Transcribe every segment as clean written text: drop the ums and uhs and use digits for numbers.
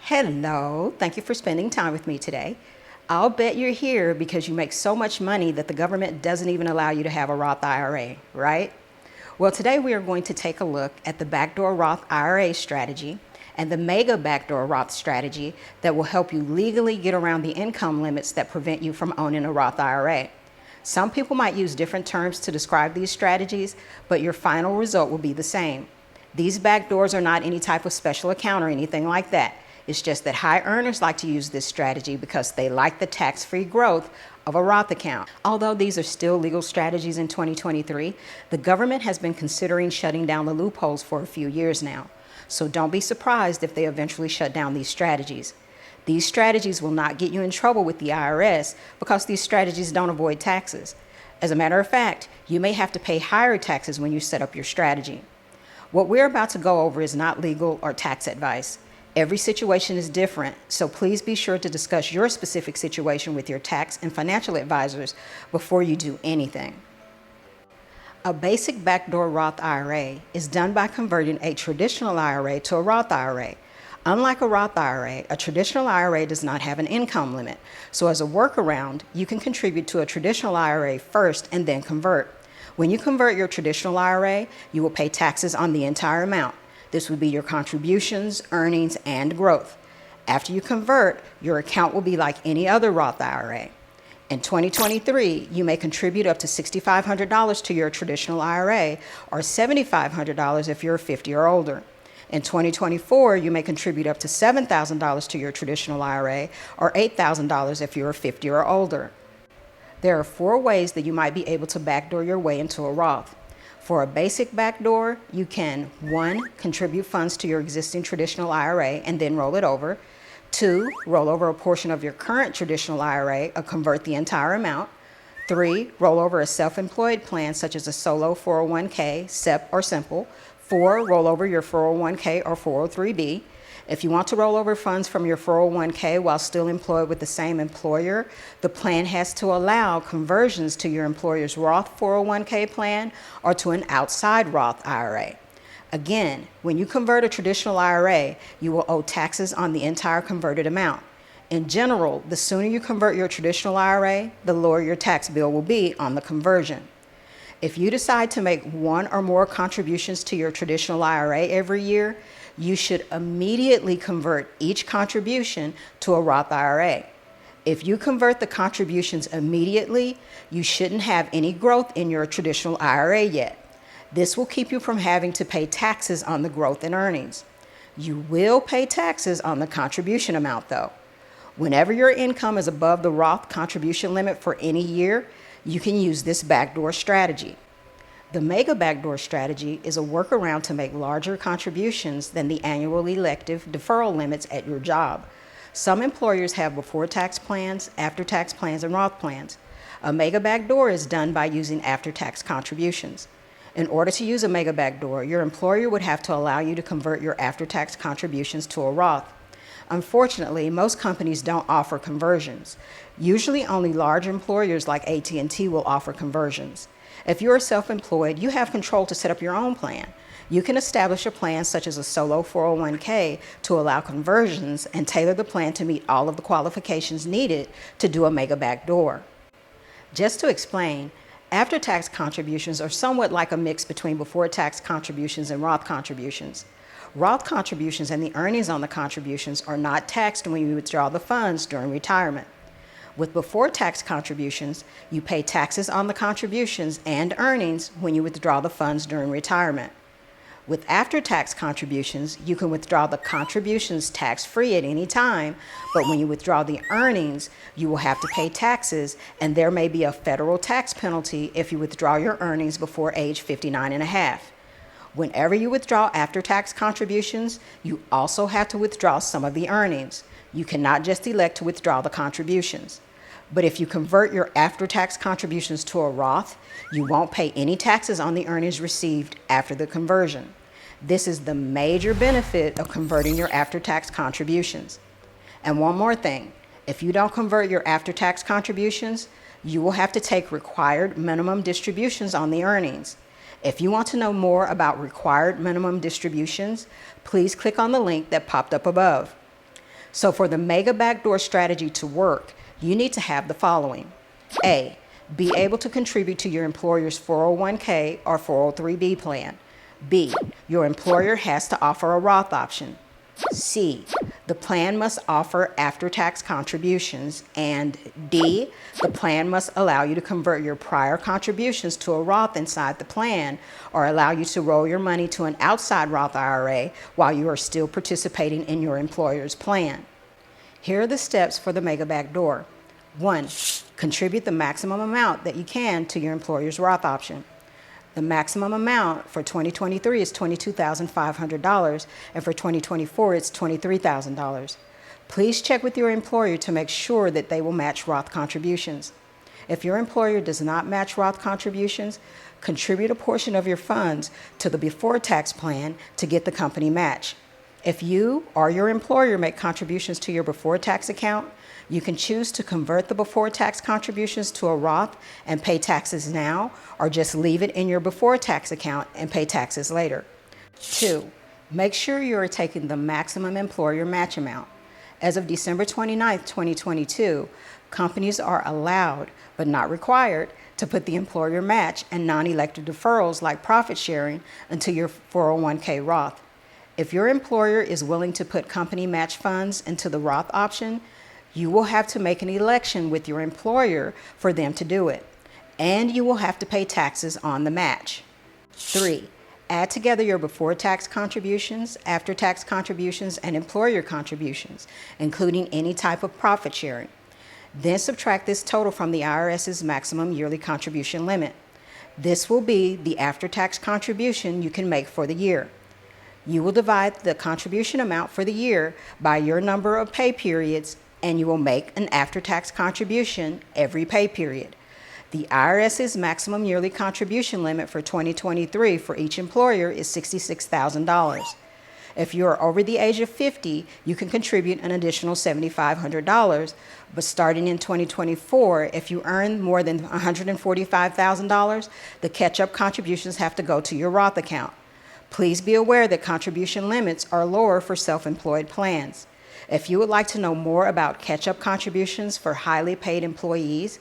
Hello, thank you for spending time with me today. I'll bet you're here because you make so much money that the government doesn't even allow you to have a Roth IRA, right? Well, today we are going to take a look at the Backdoor Roth IRA strategy and the Mega Backdoor Roth strategy that will help you legally get around the income limits that prevent you from owning a Roth IRA. Some people might use different terms to describe these strategies, but your final result will be the same. These backdoors are not any type of special account or anything like that. It's just that high earners like to use this strategy because they like the tax-free growth of a Roth account. Although these are still legal strategies in 2023, the government has been considering shutting down the loopholes for a few years now. So don't be surprised if they eventually shut down these strategies. These strategies will not get you in trouble with the IRS because these strategies don't avoid taxes. As a matter of fact, you may have to pay higher taxes when you set up your strategy. What we're about to go over is not legal or tax advice. Every situation is different, so please be sure to discuss your specific situation with your tax and financial advisors before you do anything. A basic backdoor Roth IRA is done by converting a traditional IRA to a Roth IRA. Unlike a Roth IRA, a traditional IRA does not have an income limit, so as a workaround, you can contribute to a traditional IRA first and then convert. When you convert your traditional IRA, you will pay taxes on the entire amount. This would be your contributions, earnings, and growth. After you convert, your account will be like any other Roth IRA. In 2023, you may contribute up to $6,500 to your traditional IRA or $7,500 if you're 50 or older. In 2024, you may contribute up to $7,000 to your traditional IRA or $8,000 if you're 50 or older. There are 4 ways that you might be able to backdoor your way into a Roth. For a basic backdoor, you can 1. Contribute funds to your existing traditional IRA and then roll it over. 2. Roll over a portion of your current traditional IRA or convert the entire amount. 3. Roll over a self-employed plan such as a solo 401k, SEP, or Simple. 4. Roll over your 401k or 403b. If you want to roll over funds from your 401k while still employed with the same employer, the plan has to allow conversions to your employer's Roth 401k plan or to an outside Roth IRA. Again, when you convert a traditional IRA, you will owe taxes on the entire converted amount. In general, the sooner you convert your traditional IRA, the lower your tax bill will be on the conversion. If you decide to make 1 or more contributions to your traditional IRA every year, you should immediately convert each contribution to a Roth IRA. If you convert the contributions immediately, you shouldn't have any growth in your traditional IRA yet. This will keep you from having to pay taxes on the growth in earnings. You will pay taxes on the contribution amount though. Whenever your income is above the Roth contribution limit for any year, you can use this backdoor strategy. The Mega Backdoor strategy is a workaround to make larger contributions than the annual elective deferral limits at your job. Some employers have before-tax plans, after-tax plans, and Roth plans. A Mega Backdoor is done by using after-tax contributions. In order to use a Mega Backdoor, your employer would have to allow you to convert your after-tax contributions to a Roth. Unfortunately, most companies don't offer conversions. Usually only large employers like AT&T will offer conversions. If you are self-employed, you have control to set up your own plan. You can establish a plan such as a solo 401k to allow conversions and tailor the plan to meet all of the qualifications needed to do a Mega Backdoor. Just to explain, after-tax contributions are somewhat like a mix between before-tax contributions and Roth contributions. Roth contributions and the earnings on the contributions are not taxed when you withdraw the funds during retirement. With before-tax contributions, you pay taxes on the contributions and earnings when you withdraw the funds during retirement. With after-tax contributions, you can withdraw the contributions tax-free at any time, but when you withdraw the earnings, you will have to pay taxes, and there may be a federal tax penalty if you withdraw your earnings before age 59 and a half. Whenever you withdraw after-tax contributions, you also have to withdraw some of the earnings. You cannot just elect to withdraw the contributions. But if you convert your after-tax contributions to a Roth, you won't pay any taxes on the earnings received after the conversion. This is the major benefit of converting your after-tax contributions. And one more thing, if you don't convert your after-tax contributions, you will have to take required minimum distributions on the earnings. If you want to know more about required minimum distributions, please click on the link that popped up above. So for the mega backdoor strategy to work, you need to have the following. A, be able to contribute to your employer's 401k or 403b plan. B, your employer has to offer a Roth option. C, the plan must offer after-tax contributions. And D, the plan must allow you to convert your prior contributions to a Roth inside the plan or allow you to roll your money to an outside Roth IRA while you are still participating in your employer's plan. Here are the steps for the mega backdoor. 1, contribute the maximum amount that you can to your employer's Roth option. The maximum amount for 2023 is $22,500, and for 2024 it's $23,000. Please check with your employer to make sure that they will match Roth contributions. If your employer does not match Roth contributions, contribute a portion of your funds to the before tax plan to get the company match. If you or your employer make contributions to your before tax account, you can choose to convert the before tax contributions to a Roth and pay taxes now, or just leave it in your before tax account and pay taxes later. 2, make sure you are taking the maximum employer match amount. As of December 29, 2022, companies are allowed, but not required, to put the employer match and non-elective deferrals like profit sharing into your 401k Roth. If your employer is willing to put company match funds into the Roth option, you will have to make an election with your employer for them to do it, and you will have to pay taxes on the match. 3, add together your before tax contributions, after tax contributions, and employer contributions, including any type of profit sharing. Then subtract this total from the IRS's maximum yearly contribution limit. This will be the after-tax contribution you can make for the year. You will divide the contribution amount for the year by your number of pay periods, and you will make an after-tax contribution every pay period. The IRS's maximum yearly contribution limit for 2023 for each employer is $66,000. If you are over the age of 50, you can contribute an additional $7,500, but starting in 2024, if you earn more than $145,000, the catch-up contributions have to go to your Roth account. Please be aware that contribution limits are lower for self-employed plans. If you would like to know more about catch-up contributions for highly paid employees,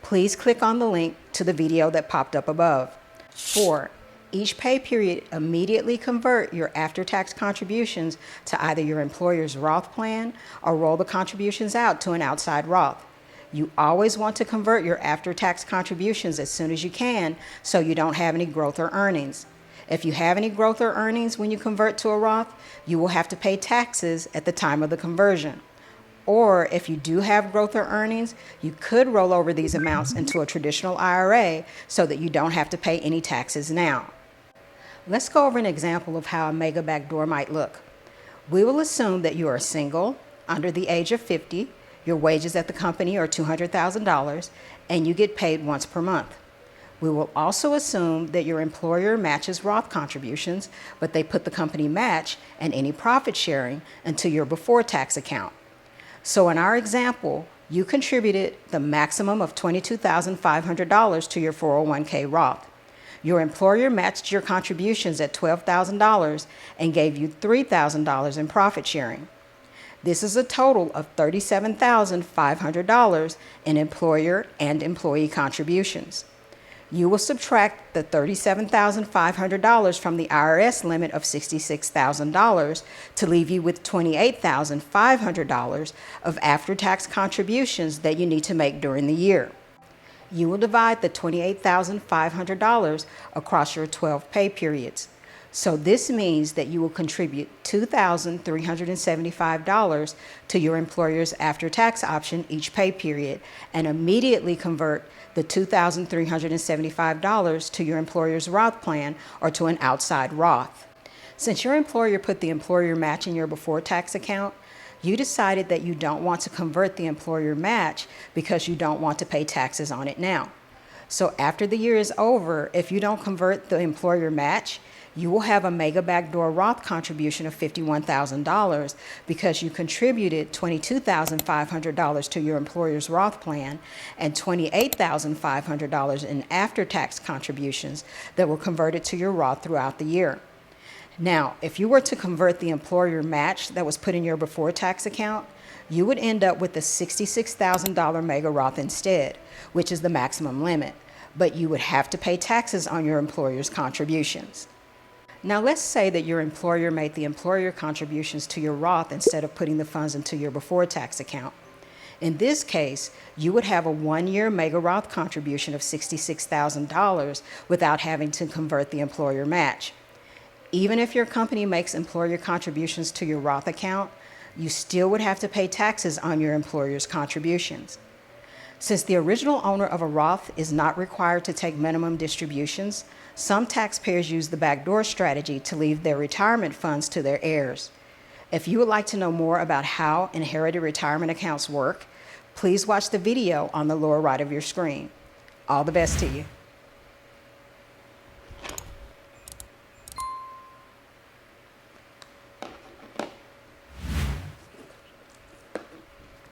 please click on the link to the video that popped up above. 4, each pay period immediately convert your after-tax contributions to either your employer's Roth plan or roll the contributions out to an outside Roth. You always want to convert your after-tax contributions as soon as you can so you don't have any growth or earnings. If you have any growth or earnings when you convert to a Roth, you will have to pay taxes at the time of the conversion. Or if you do have growth or earnings, you could roll over these amounts into a traditional IRA so that you don't have to pay any taxes now. Let's go over an example of how a mega backdoor might look. We will assume that you are single, under the age of 50, your wages at the company are $200,000, and you get paid once per month. We will also assume that your employer matches Roth contributions, but they put the company match and any profit sharing into your before tax account. So in our example, you contributed the maximum of $22,500 to your 401k Roth. Your employer matched your contributions at $12,000 and gave you $3,000 in profit sharing. This is a total of $37,500 in employer and employee contributions. You will subtract the $37,500 from the IRS limit of $66,000 to leave you with $28,500 of after-tax contributions that you need to make during the year. You will divide the $28,500 across your 12 pay periods. So this means that you will contribute $2,375 to your employer's after-tax option each pay period and immediately convert the $2,375 to your employer's Roth plan or to an outside Roth. Since your employer put the employer match in your before tax account, you decided that you don't want to convert the employer match because you don't want to pay taxes on it now. So after the year is over, if you don't convert the employer match, you will have a mega backdoor Roth contribution of $51,000 because you contributed $22,500 to your employer's Roth plan and $28,500 in after-tax contributions that were converted to your Roth throughout the year. Now, if you were to convert the employer match that was put in your before tax account, you would end up with the $66,000 mega Roth instead, which is the maximum limit, but you would have to pay taxes on your employer's contributions. Now let's say that your employer made the employer contributions to your Roth instead of putting the funds into your before tax account. In this case, you would have a 1-year mega Roth contribution of $66,000 without having to convert the employer match. Even if your company makes employer contributions to your Roth account, you still would have to pay taxes on your employer's contributions. Since the original owner of a Roth is not required to take minimum distributions, some taxpayers use the backdoor strategy to leave their retirement funds to their heirs. If you would like to know more about how inherited retirement accounts work, please watch the video on the lower right of your screen. All the best to you.